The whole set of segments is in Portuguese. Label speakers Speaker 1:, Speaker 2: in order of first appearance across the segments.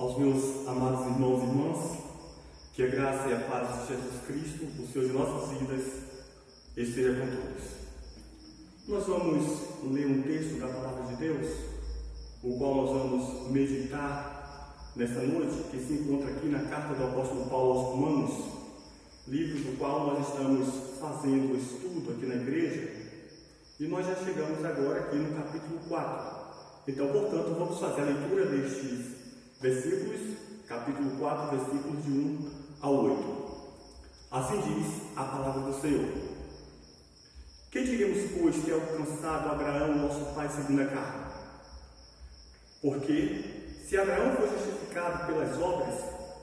Speaker 1: Aos meus amados irmãos e irmãs, que a graça e a paz de Jesus Cristo, o Senhor de nossas vidas, esteja com todos. Nós vamos ler um texto da Palavra de Deus, o qual nós vamos meditar nesta noite, que se encontra aqui na carta do apóstolo Paulo aos Romanos, livro do qual nós estamos fazendo o estudo aqui na igreja, e nós já chegamos agora aqui no capítulo 4. Então, portanto, vamos fazer a leitura destes versículos, capítulo 4, versículos de 1 ao 8. Assim diz a palavra do Senhor. Que diremos, pois, ter alcançado Abraão, nosso pai, segundo a carne? Porque, se Abraão foi justificado pelas obras,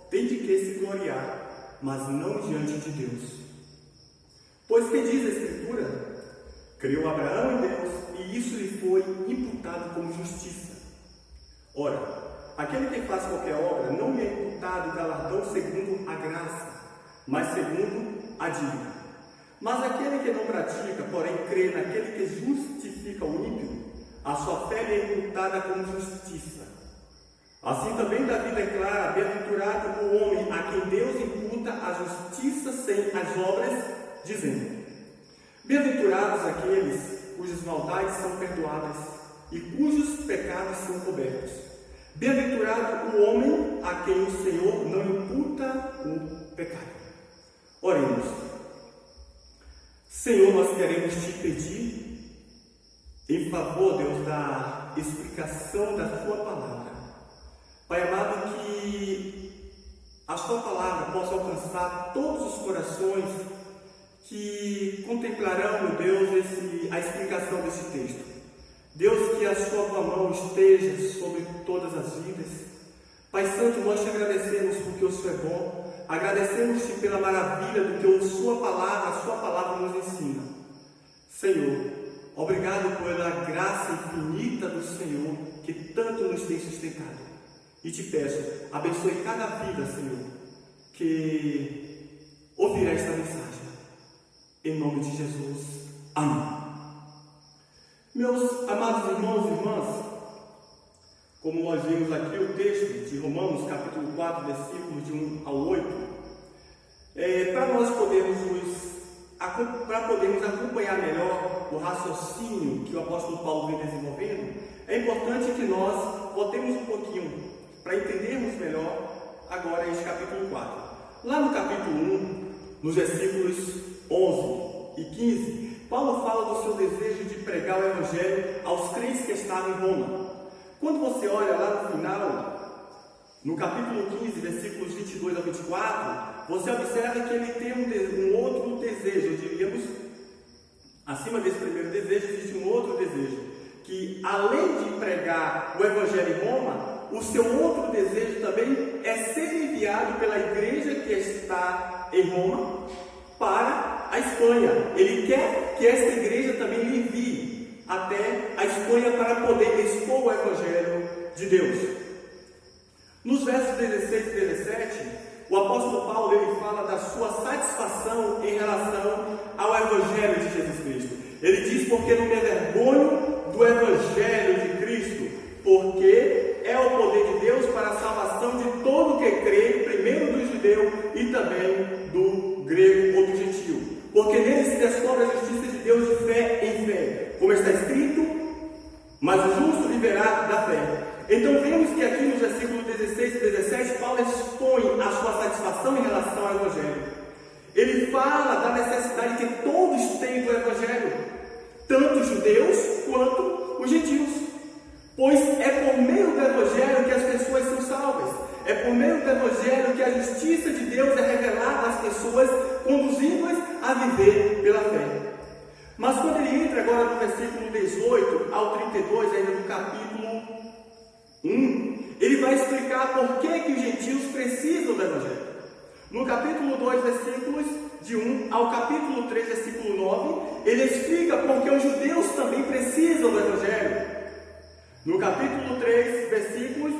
Speaker 1: tem de que se gloriar, mas não diante de Deus. Pois que diz a Escritura? Creu Abraão em Deus, e isso lhe foi imputado como justiça. Ora, aquele que faz qualquer obra não lhe é imputado galardão segundo a graça, mas segundo a dívida. Mas aquele que não pratica, porém crê naquele que justifica o ímpio, a sua fé lhe é imputada como justiça. Assim também Davi declara: bem-aventurado o homem a quem Deus imputa a justiça sem as obras, dizendo: bem-aventurados aqueles cujas maldades são perdoadas e cujos pecados são cobertos. Bem-aventurado o homem a quem o Senhor não imputa o pecado. Oremos. Senhor, nós queremos te pedir em favor, Deus, da explicação da tua palavra. Pai amado, que a tua palavra possa alcançar todos os corações que contemplarão, meu Deus, a explicação desse texto. Deus, que a sua mão esteja sobre todas as vidas. Pai Santo, nós te agradecemos porque o Senhor é bom. Agradecemos-te pela maravilha do que a sua palavra nos ensina. Senhor, obrigado pela graça infinita do Senhor que tanto nos tem sustentado. E te peço, abençoe cada vida, Senhor, que ouvirá esta mensagem. Em nome de Jesus. Amém. Meus amados irmãos e irmãs, como nós vimos aqui o texto de Romanos, capítulo 4, versículos de 1 ao 8, para nós podermos acompanhar melhor o raciocínio que o apóstolo Paulo vem desenvolvendo, é importante que nós voltemos um pouquinho para entendermos melhor agora este capítulo 4. Lá no capítulo 1, nos versículos 11 e 15, Paulo fala do seu desejo de pregar o Evangelho aos crentes que estavam em Roma. Quando você olha lá no final, no capítulo 15, versículos 22 a 24, você observa que ele tem um outro desejo, diríamos, acima desse primeiro desejo, existe um outro desejo, que além de pregar o Evangelho em Roma, o seu outro desejo também é ser enviado pela igreja que está em Roma para a Espanha. Ele quer que esta igreja também lhe envie até a Espanha para poder expor o Evangelho de Deus. Nos versos 16 e 17, o apóstolo Paulo ele fala da sua satisfação em relação ao Evangelho de Jesus Cristo. Ele diz: porque não me envergonho do Evangelho de Cristo, porque é o poder de Deus para a salvação de todo o que crê, primeiro do judeu e também do grego ou do gentio. Porque nele se descobre a justiça de Deus de fé em fé, como está escrito: mas o justo viverá da fé. Então vemos que aqui nos versículos 16 e 17, Paulo expõe a sua satisfação em relação ao Evangelho. Ele fala da necessidade que todos têm do Evangelho, tanto os judeus quanto os gentios. Pois é por meio do Evangelho que as pessoas são salvas. É por meio do Evangelho que a justiça de Deus é revelada às pessoas, conduzindo-as a viver pela fé. Mas quando ele entra agora no versículo 18 ao 32, ainda do capítulo 1, ele vai explicar por que os gentios precisam do Evangelho. No capítulo 2, versículos de 1 ao capítulo 3, versículo 9, ele explica por que os judeus também precisam do Evangelho. No capítulo 3, versículos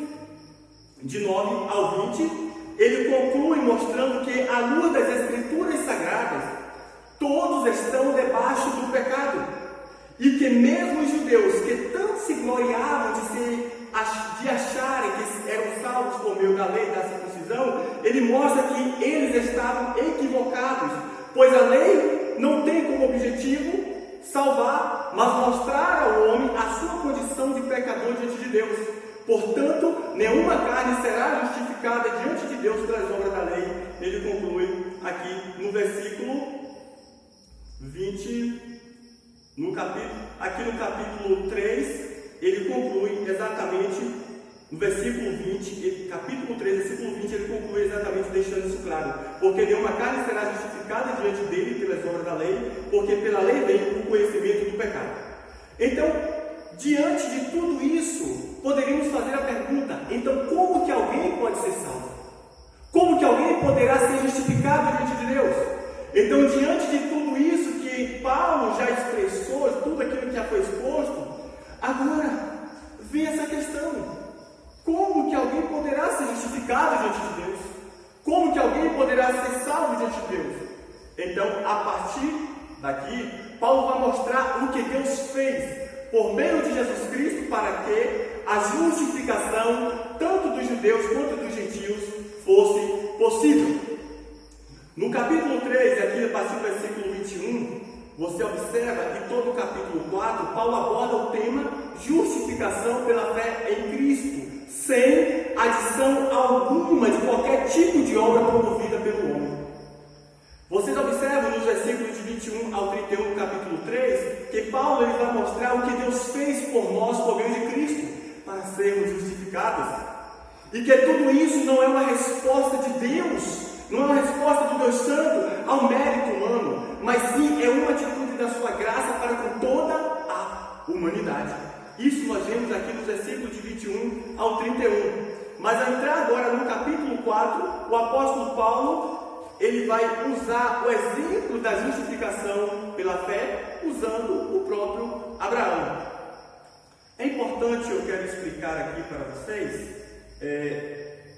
Speaker 1: de 9 ao 20, ele conclui mostrando que, à luz das Escrituras Sagradas, todos estão debaixo do pecado. E que mesmo os judeus que tanto se gloriavam de acharem que eram salvos por meio da lei da circuncisão, ele mostra que eles estavam equivocados, pois a lei não tem como objetivo salvar, mas mostrar ao homem a sua condição de pecador diante de Deus. Portanto, nenhuma carne será justificada diante de Deus pelas obras da lei. Ele conclui aqui no versículo 20, no capítulo 3, ele conclui exatamente no versículo 20, capítulo 3, versículo 20, ele conclui exatamente deixando isso claro. Porque nenhuma carne será justificada diante dele pelas obras da lei, porque pela lei vem o conhecimento do pecado. Então, diante de tudo isso, poderíamos fazer a pergunta: então como que alguém pode ser salvo? Como que alguém poderá ser justificado diante de Deus? Então, diante de tudo isso que Paulo já expressou, tudo aquilo que já foi exposto, agora vem essa questão: como que alguém poderá ser justificado diante de Deus? Como que alguém poderá ser salvo diante de Deus? Então, a partir daqui, Paulo vai mostrar o que Deus fez por meio de Jesus Cristo para que a justificação, tanto dos judeus quanto dos gentios, fosse possível. No capítulo 3, aqui a partir do versículo 21, você observa que todo o capítulo 4, Paulo aborda o tema justificação pela fé em Cristo, sem adição alguma de qualquer tipo de obra promovida pelo homem. Vocês observam nos versículos de 21 ao 31 do capítulo 3, que Paulo ele vai mostrar o que Deus fez por nós por meio de Cristo, para sermos justificados. E que tudo isso não é uma resposta de Deus, não é uma resposta do Deus Santo ao mérito humano, mas sim é uma atitude da sua graça para com toda a humanidade. Isso nós vemos aqui nos versículos de 21 ao 31. Mas ao entrar agora no capítulo 4, o apóstolo Paulo ele vai usar o exemplo da justificação pela fé, usando o próprio Abraão. É importante, eu quero explicar aqui para vocês,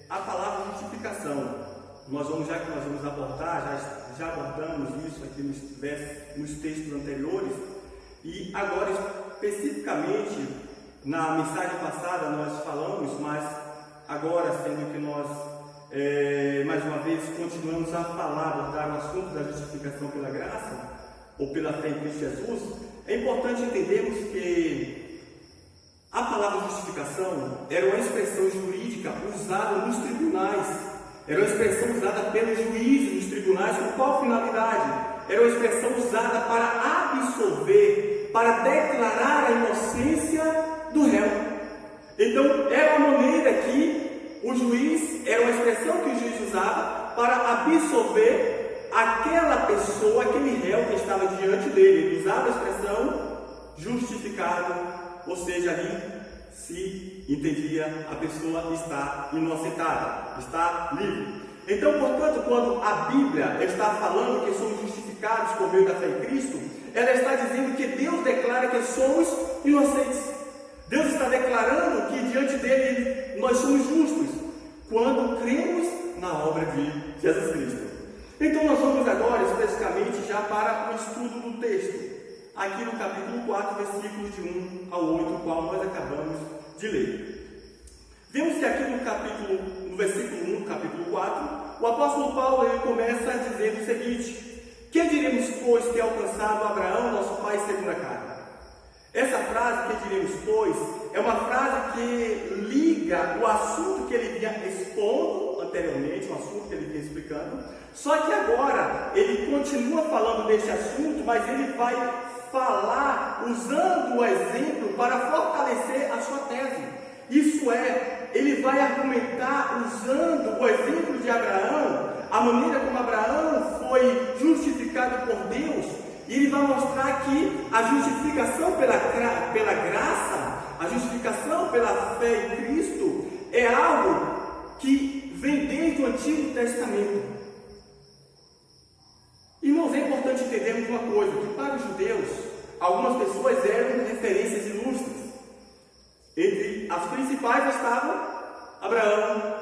Speaker 1: a palavra justificação. Nós vamos abordar, já abordamos isso aqui nos textos anteriores, e agora especificamente, na mensagem passada nós falamos, mas agora, sendo que nós, mais uma vez, continuamos a abordar o assunto da justificação pela graça, ou pela fé em Cristo Jesus, é importante entendermos que a palavra justificação era uma expressão jurídica usada nos tribunais, era uma expressão usada pelos juízes nos tribunais. Com qual finalidade? Era uma expressão usada para absolver, para declarar a inocência do réu. Então, era uma maneira que o juiz, era uma expressão que o juiz usava para absolver aquela pessoa, aquele réu que estava diante dele. Ele usava a expressão justificado, ou seja, ali se entendia a pessoa está inocentada, está livre. Então, portanto, quando a Bíblia está falando que somos justificados por meio da fé em Cristo, ela está dizendo que Deus declara que somos inocentes. Deus está declarando que diante dele nós somos justos quando cremos na obra de Jesus Cristo. Então nós vamos agora especificamente já para o estudo do texto, aqui no capítulo 4, versículos de 1 ao 8, o qual nós acabamos de ler. Vemos que aqui no versículo 1, capítulo 4, o apóstolo Paulo ele começa dizendo o seguinte: que diremos, pois, ter alcançado Abraão, nosso pai, segundo a carne? Essa frase, que diremos, pois, é uma frase que liga o assunto que ele vinha expondo anteriormente, o assunto que ele vinha explicando, só que agora ele continua falando deste assunto, mas ele vai falar usando o exemplo para fortalecer a sua tese. Isso é, ele vai argumentar usando o exemplo de Abraão, a maneira como Abraão foi justificado por Deus, e ele vai mostrar que a justificação pela graça, a justificação pela fé em Cristo, é algo que vem desde o Antigo Testamento. Irmãos, é importante entendermos uma coisa, que para os judeus, algumas pessoas eram referências ilustres. Entre as principais estavam Abraão,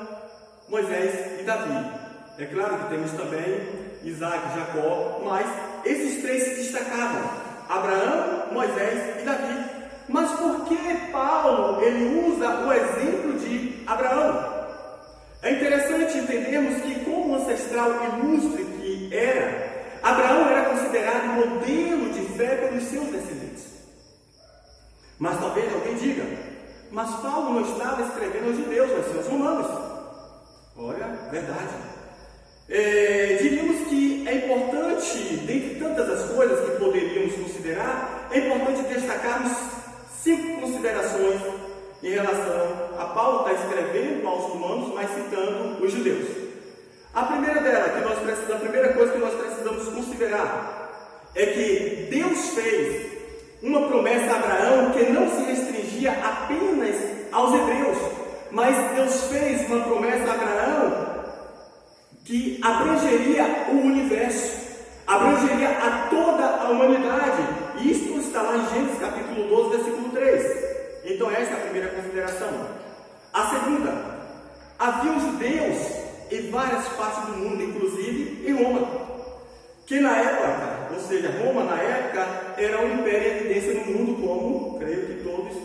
Speaker 1: Moisés e Davi. É claro que temos também Isaac, Jacó, mas esses três se destacavam: Abraão, Moisés e Davi. Mas por que Paulo ele usa o exemplo de Abraão? ancestral ilustre que era, Abraão era considerado modelo de fé pelos seus descendentes. Mas talvez alguém diga, mas Paulo não estava escrevendo aos judeus, mas aos romanos. Olha, verdade. Diríamos que é importante, dentre tantas as coisas que poderíamos considerar, é importante destacarmos 5 considerações em relação a Paulo estar escrevendo aos romanos, mas citando os judeus. A primeira coisa que nós precisamos considerar é que Deus fez uma promessa a Abraão que não se restringia apenas aos hebreus, mas Deus fez uma promessa a Abraão que abrangeria o universo, abrangeria a toda a humanidade. E isto está lá em Gênesis capítulo 12, versículo 3. Então essa é a primeira consideração. A segunda, havia judeus em várias partes do mundo, inclusive em Roma, que na época, ou seja, Roma na época era um império em evidência no mundo, como creio que todos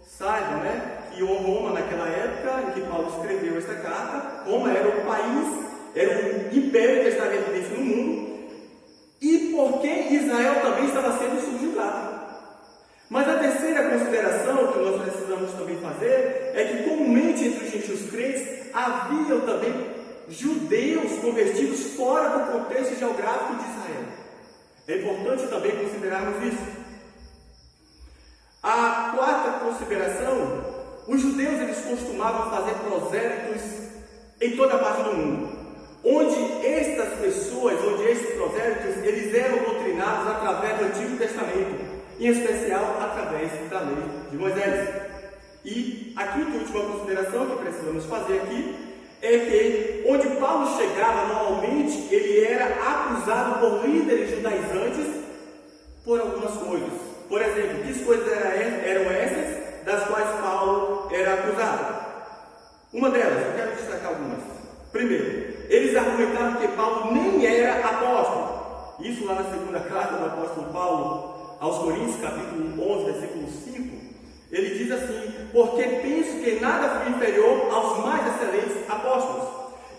Speaker 1: saibam, né? Que Roma naquela época em que Paulo escreveu esta carta, Roma era o país, era um império que estava em evidência no mundo, e porque Israel também estava sendo subjugado. Mas a terceira consideração que nós precisamos também fazer é que comumente entre os gentios crentes haviam também judeus convertidos fora do contexto geográfico de Israel. É importante também considerarmos isso. A quarta consideração, os judeus eles costumavam fazer prosélitos em toda a parte do mundo, onde estas pessoas, onde estes prosélitos, eles eram doutrinados através do Antigo Testamento, em especial através da lei de Moisés. E a quinta e última consideração que precisamos fazer aqui é que onde Paulo chegava, normalmente ele era acusado por líderes judaizantes por algumas coisas. Por exemplo, que coisas eram essas das quais Paulo era acusado? Uma delas, eu quero destacar algumas. Primeiro, eles argumentavam que Paulo nem era apóstolo. Isso lá na segunda carta do apóstolo Paulo aos Coríntios, capítulo 11, versículo 5, ele diz assim: porque penso que nada fui inferior aos mais excelentes apóstolos.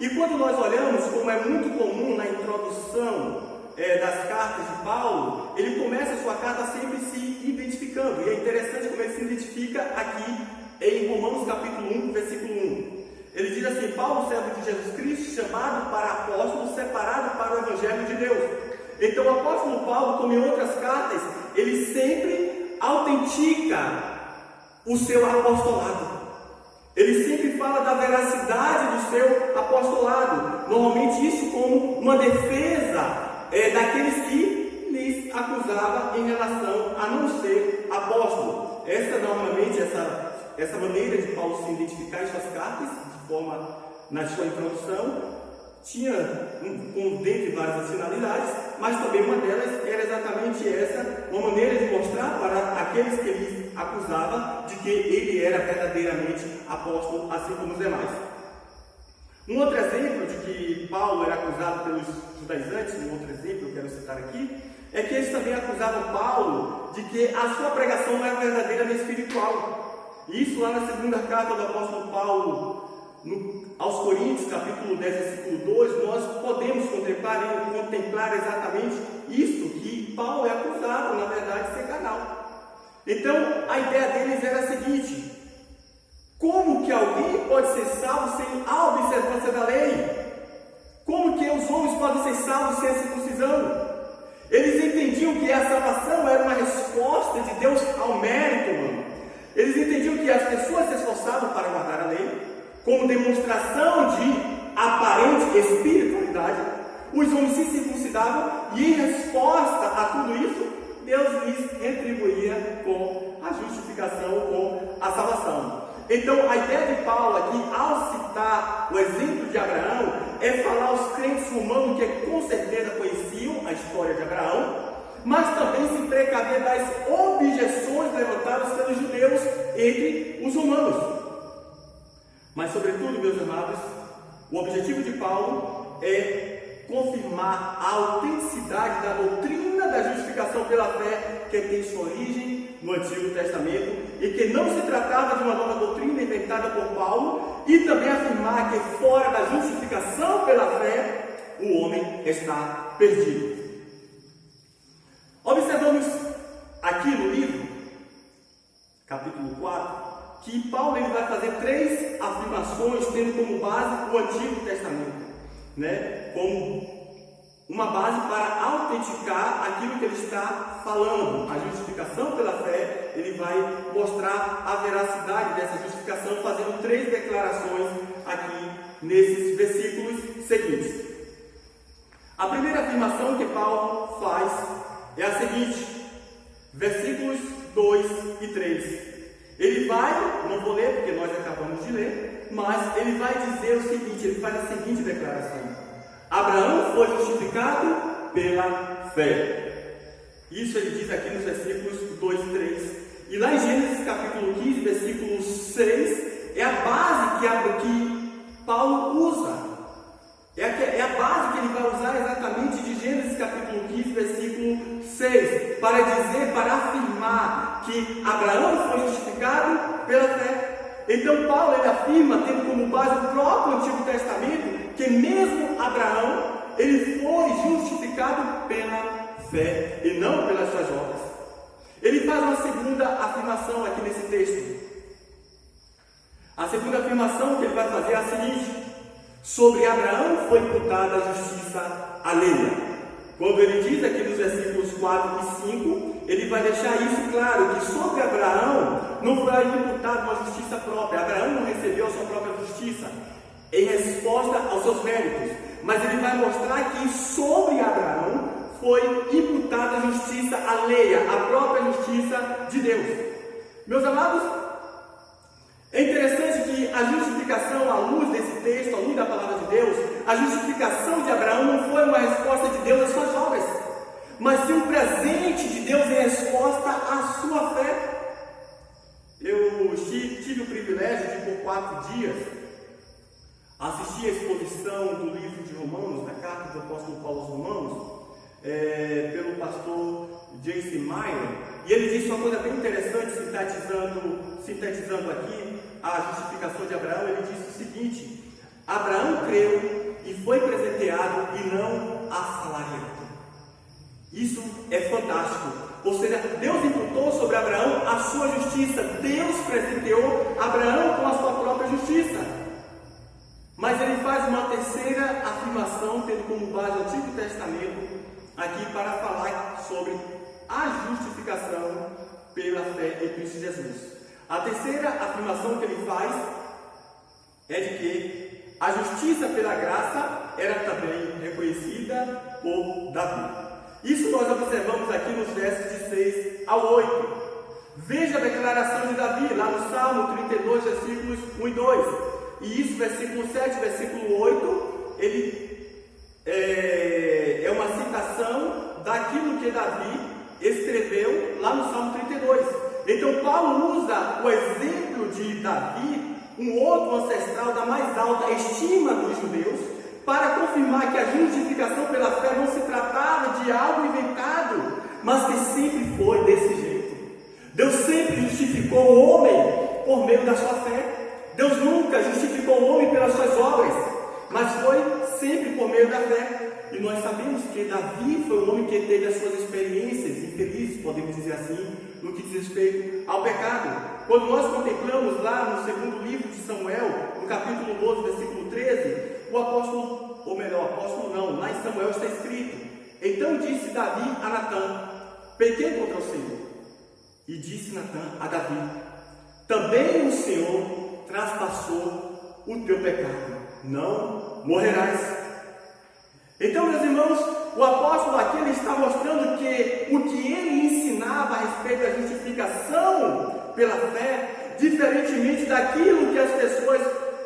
Speaker 1: E quando nós olhamos, como é muito comum na introdução das cartas de Paulo, ele começa a sua carta sempre se identificando, e é interessante como ele se identifica aqui em Romanos capítulo 1, versículo 1. Ele diz assim: Paulo, servo de Jesus Cristo, chamado para apóstolo, separado para o Evangelho de Deus. Então o apóstolo Paulo, como em outras cartas, ele sempre autentica o seu apostolado. Ele sempre fala da veracidade do seu apostolado. Normalmente isso como uma defesa daqueles que lhes acusavam em relação a não ser apóstolo. Normalmente essa maneira de Paulo se identificar em suas cartas, de forma na sua introdução, tinha dentre várias finalidades, mas também uma delas era exatamente essa, uma maneira de mostrar para aqueles que ele acusava de que ele era verdadeiramente apóstolo, assim como os demais. Um outro exemplo de que Paulo era acusado pelos judaizantes, um outro exemplo que eu quero citar aqui, é que eles também acusavam Paulo de que a sua pregação não era verdadeiramente espiritual. Isso lá na segunda carta do apóstolo Paulo aos Coríntios, capítulo 10, versículo 2, nós podemos contemplar exatamente isso, que Paulo é acusado, na verdade, de ser carnal. Então, a ideia deles era a seguinte: como que alguém pode ser salvo sem a observância da lei? Como que os homens podem ser salvos sem a circuncisão? Eles entendiam que a salvação era uma resposta de Deus ao mérito humano. Eles entendiam que as pessoas se esforçavam para guardar a lei, como demonstração de aparente espiritualidade. Os homens se circuncidavam e, em resposta a tudo isso, Deus lhes retribuía com a justificação, com a salvação. Então, a ideia de Paulo aqui, ao citar o exemplo de Abraão, é falar aos crentes romanos que com certeza conheciam a história de Abraão, mas também se precaver das objeções levantadas pelos judeus entre os romanos. Mas, sobretudo, meus amados, o objetivo de Paulo é confirmar a autenticidade da doutrina da justificação pela fé, que tem sua origem no Antigo Testamento, e que não se tratava de uma nova doutrina inventada por Paulo, e também afirmar que fora da justificação pela fé o homem está perdido. Observamos aqui no livro, capítulo 4, que Paulo ele vai fazer 3 afirmações tendo como base o Antigo Testamento, né? Como uma base para autenticar aquilo que ele está falando. A justificação pela fé, ele vai mostrar a veracidade dessa justificação, fazendo 3 declarações aqui nesses versículos seguintes. A primeira afirmação que Paulo faz é a seguinte, versículos 2 e 3. Ele vai, não vou ler porque nós acabamos de ler, mas ele vai dizer o seguinte, ele faz a seguinte declaração: Abraão foi justificado pela fé. Isso ele diz aqui nos versículos 2 e 3. E lá em Gênesis capítulo 15, versículo 6, é a base que Paulo usa. É a base que ele vai usar exatamente de Gênesis capítulo 15, versículo 6, para dizer, para afirmar que Abraão foi justificado pela fé. Então Paulo ele afirma, tendo como base o próprio Antigo Testamento, que mesmo Abraão, ele foi justificado pela fé e não pelas suas obras. Ele faz uma segunda afirmação aqui nesse texto. A segunda afirmação que ele vai fazer é a seguinte: sobre Abraão foi imputada a justiça alheia. Quando ele diz aqui nos versículos 4 e 5, ele vai deixar isso claro, que sobre Abraão não foi imputada uma justiça própria. Abraão não recebeu a sua própria justiça em resposta aos seus méritos, mas ele vai mostrar que sobre Abraão foi imputada a justiça alheia, a própria justiça de Deus. Meus amados, é interessante que a justificação, à luz desse texto, à luz da palavra de Deus, a justificação de Abraão não foi uma resposta de Deus às suas obras, mas sim um presente de Deus em resposta à sua fé. Eu tive o privilégio de, por 4 dias, assistir a exposição do livro de Romanos, da carta do apóstolo Paulo aos Romanos, pelo pastor J.C. Meyer, e ele disse uma coisa bem interessante, sintetizando aqui a justificação de Abraão. Ele disse o seguinte: Abraão creu e foi presenteado e não assalariado. Isso é fantástico. Ou seja, Deus imputou sobre Abraão a sua justiça. Deus presenteou Abraão com a sua própria justiça. Mas ele faz uma terceira afirmação, tendo como base o Antigo Testamento, aqui para falar sobre a justificação pela fé em Cristo Jesus. A terceira afirmação que ele faz é de que a justiça pela graça era também reconhecida por Davi. Isso nós observamos aqui nos versos de 6 ao 8. Veja a declaração de Davi lá no Salmo 32, versículos 1 e 2. E isso, versículo 7, versículo 8, ele é uma citação daquilo que Davi escreveu lá no Salmo 32. Então Paulo usa o exemplo de Davi, um outro ancestral da mais alta estima dos judeus, para confirmar que a justificação pela fé não se tratava de algo inventado, mas que sempre foi desse jeito. Deus sempre justificou o homem por meio da sua fé. Deus nunca justificou o homem pelas suas obras, mas foi sempre por meio da fé. E nós sabemos que Davi foi um homem que teve as suas experiências infelizes, podemos dizer assim, no que diz respeito ao pecado. Quando nós contemplamos lá no segundo livro de Samuel, no capítulo 12, versículo 13, o apóstolo, ou melhor, apóstolo não, lá em Samuel está escrito: então disse Davi a Natã: pequei contra o Senhor. E disse Natã a Davi: também o Senhor traspassou o teu pecado, não morrerás. Então, meus irmãos, o apóstolo aqui ele está mostrando que o que ele ensinava a respeito da justificação pela fé, diferentemente daquilo que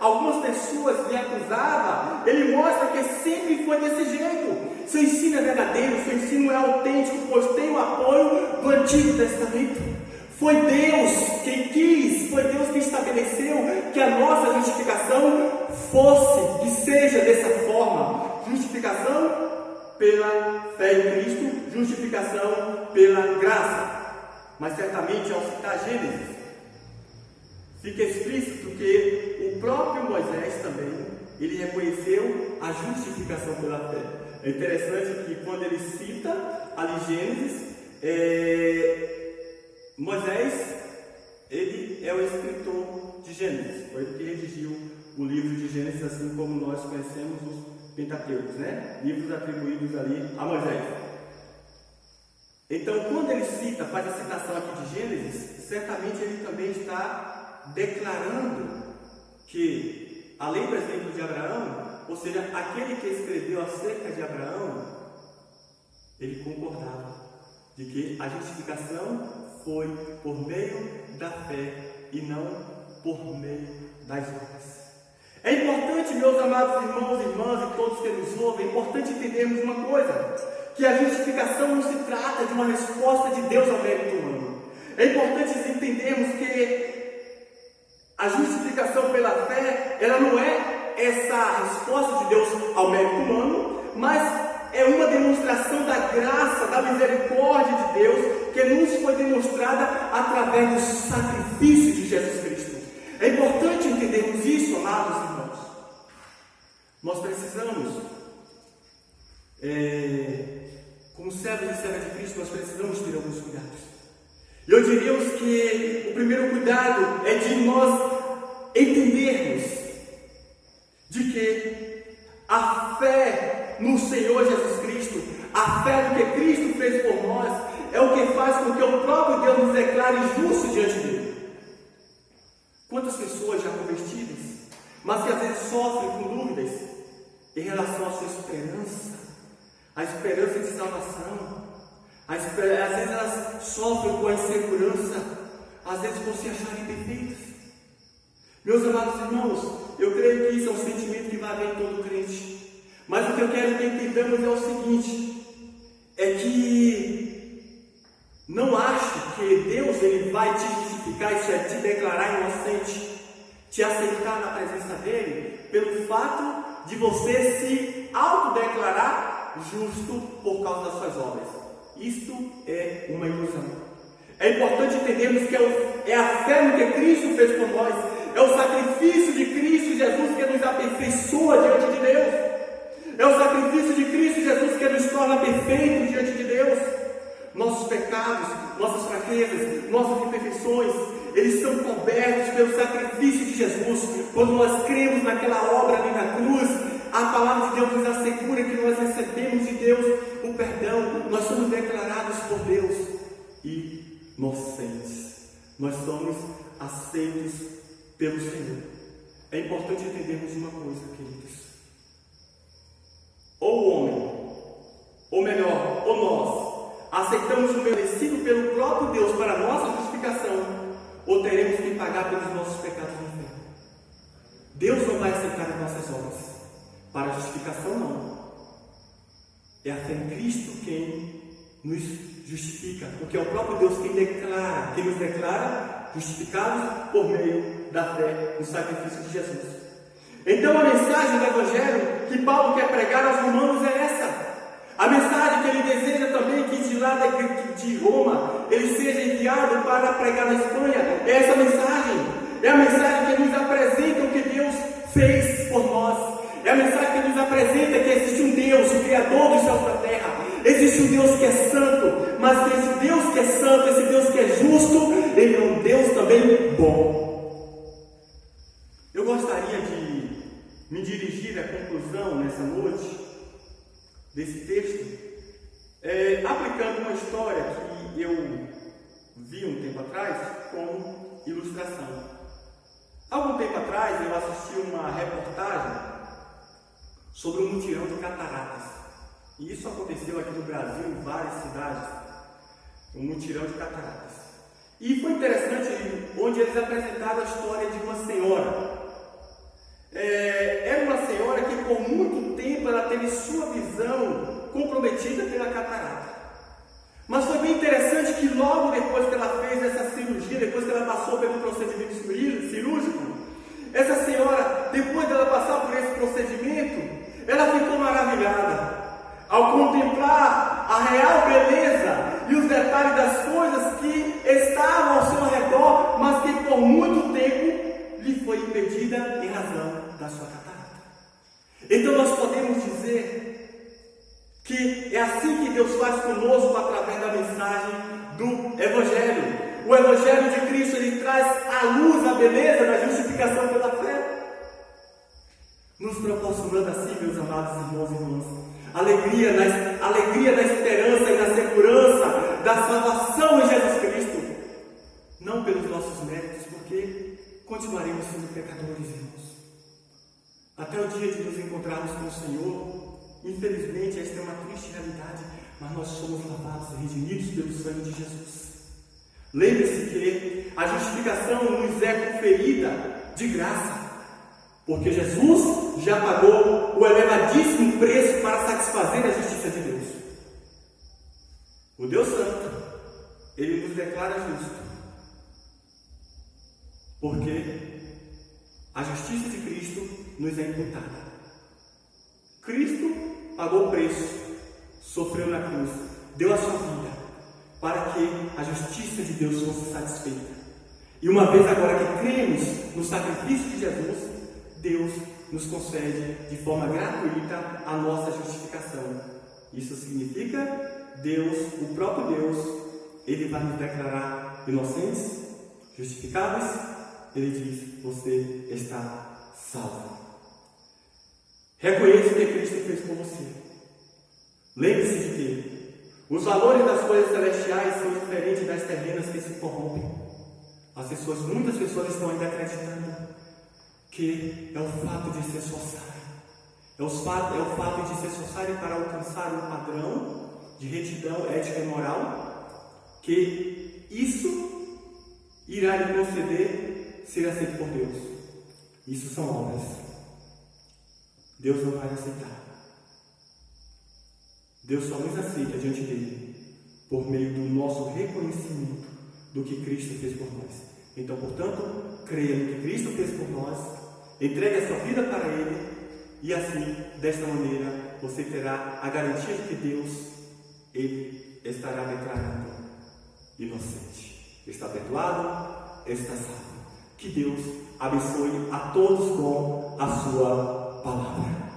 Speaker 1: algumas pessoas lhe acusavam, ele mostra que sempre foi desse jeito. Seu ensino é verdadeiro, seu ensino é autêntico, pois tem o apoio do Antigo Testamento. Foi Deus quem quis, foi Deus que estabeleceu que a nossa justificação fosse e seja dessa forma. Justificação pela fé em Cristo, justificação pela graça. Mas certamente ao citar Gênesis, fica explícito que o próprio Moisés também ele reconheceu a justificação pela fé. É interessante que quando ele cita ali Gênesis, Moisés, ele é o escritor de Gênesis, foi ele que redigiu o livro de Gênesis, assim como nós conhecemos os Pentateucos, né? Livros atribuídos ali a Moisés. Então, quando ele cita, faz a citação aqui de Gênesis, certamente ele também está declarando que, além do exemplo de Abraão, ou seja, aquele que escreveu acerca de Abraão, ele concordava de que a justificação foi por meio da fé e não por meio das obras. É importante, meus amados irmãos e irmãs e todos que nos ouvem, é importante entendermos uma coisa, que a justificação não se trata de uma resposta de Deus ao mérito humano. É importante entendermos que a justificação pela fé, ela não é essa resposta de Deus ao mérito humano, mas é uma demonstração da graça, da misericórdia de Deus, que nos foi demonstrada através do sacrifício de Jesus Cristo. É importante entendermos isso, amados irmãos. Nós precisamos, como servos e servas de Cristo, nós precisamos ter alguns cuidados. E eu diria que o primeiro cuidado é de nós entendermos de que a fé no Senhor Jesus Cristo, a fé no que Cristo fez por nós, é o que faz com que o próprio Deus nos declare justo diante dele. Quantas pessoas já convertidas, mas que às vezes sofrem com dúvidas em relação à sua esperança, a esperança de salvação, às vezes elas sofrem com a insegurança, às vezes por se acharem perfeitas. Meus amados irmãos, eu creio que isso é um sentimento que vai haver em todo crente, mas o que eu quero que entendamos é o seguinte, é que não ache que Deus ele vai te justificar, isso é, te declarar inocente, te aceitar na presença dele, pelo fato de você se autodeclarar justo por causa das suas obras. Isto é uma ilusão. É importante entendermos que é a fé no que Cristo fez por nós, é o sacrifício de Cristo Jesus que nos aperfeiçoa diante de Deus, é o sacrifício de Cristo Jesus que nos torna perfeitos diante de Deus. Nossos pecados, nossas fraquezas, nossas imperfeições, eles são cobertos pelo sacrifício de Jesus. Quando nós cremos naquela obra ali na cruz, a palavra de Deus nos assegura que nós recebemos de Deus o perdão, nós somos declarados por Deus inocentes, nós somos aceitos pelo Senhor. É importante entendermos uma coisa, queridos: ou o homem, ou melhor, ou nós, aceitamos o merecido pelo próprio Deus para a nossa justificação, ou teremos que pagar pelos nossos pecados no inferno. Deus não vai aceitar as nossas obras. Para a justificação, não. É a fé em Cristo quem nos justifica, porque é o próprio Deus quem nos declara justificados por meio da fé no sacrifício de Jesus. Então a mensagem do Evangelho que Paulo quer pregar aos romanos é essa. A mensagem que ele deseja também que de lá de Roma ele seja enviado para pregar na Espanha é essa mensagem. É a mensagem que nos apresenta o que Deus fez por nós. É a mensagem que nos apresenta que existe um Deus, o Criador dos céus e da terra. Existe um Deus que é santo, mas que esse Deus que é santo, esse Deus que é justo, ele é um Deus também bom. Eu gostaria de me dirigir à conclusão nessa noite desse texto, aplicando uma história que eu vi um tempo atrás como ilustração. Algum tempo atrás eu assisti uma reportagem sobre um mutirão de cataratas. E isso aconteceu aqui no Brasil, em várias cidades, um mutirão de cataratas. E foi interessante onde eles apresentaram a história de uma senhora. Era uma senhora que por muito tempo ela teve sua visão comprometida pela catarata. Mas foi bem interessante que logo depois que ela fez essa cirurgia, depois que ela passou pelo procedimento cirúrgico, essa senhora, depois dela passar por esse procedimento, ela ficou maravilhada ao contemplar a real beleza e os detalhes das coisas que estavam ao seu redor, mas que por muito tempo lhe foi impedida em razão da sua catarata. Deus faz conosco através da mensagem do Evangelho. O Evangelho de Cristo, ele traz à luz a beleza da justificação pela fé, nos proporcionando assim, meus amados irmãos e irmãs, alegria na esperança e na segurança da salvação em Jesus Cristo, não pelos nossos méritos, porque continuaremos sendo pecadores, irmãos, até o dia de nos encontrarmos com o Senhor. Infelizmente, esta é uma triste realidade, mas nós somos lavados e redimidos pelo sangue de Jesus. Lembre-se que a justificação nos é conferida de graça, porque Jesus já pagou o elevadíssimo preço para satisfazer a justiça de Deus. O Deus Santo, ele nos declara justo, porque a justiça de Cristo nos é imputada. Cristo pagou o preço, sofreu na cruz, deu a sua vida, para que a justiça de Deus fosse satisfeita. E uma vez agora que cremos no sacrifício de Jesus, Deus nos concede de forma gratuita a nossa justificação. Isso significa Deus, o próprio Deus, ele vai nos declarar inocentes, justificáveis. Ele diz: você está salvo. Reconheça o que Cristo fez por você. Lembre-se de que os valores das coisas celestiais são diferentes das terrenas que se corrompem. Muitas pessoas estão ainda acreditando que é o fato de se esforçarem, é o fato de se esforçarem para alcançar um padrão de retidão ética e moral, que isso irá lhe conceder ser aceito por Deus. Isso são obras. Deus não vai aceitar. Deus só nos aceita diante dele por meio do nosso reconhecimento do que Cristo fez por nós. Então, portanto, creia no que Cristo fez por nós, entregue a sua vida para ele, e assim, desta maneira, você terá a garantia de que Deus, ele estará declarando inocente. Está perdoado, está salvo. Que Deus abençoe a todos com a sua palavra.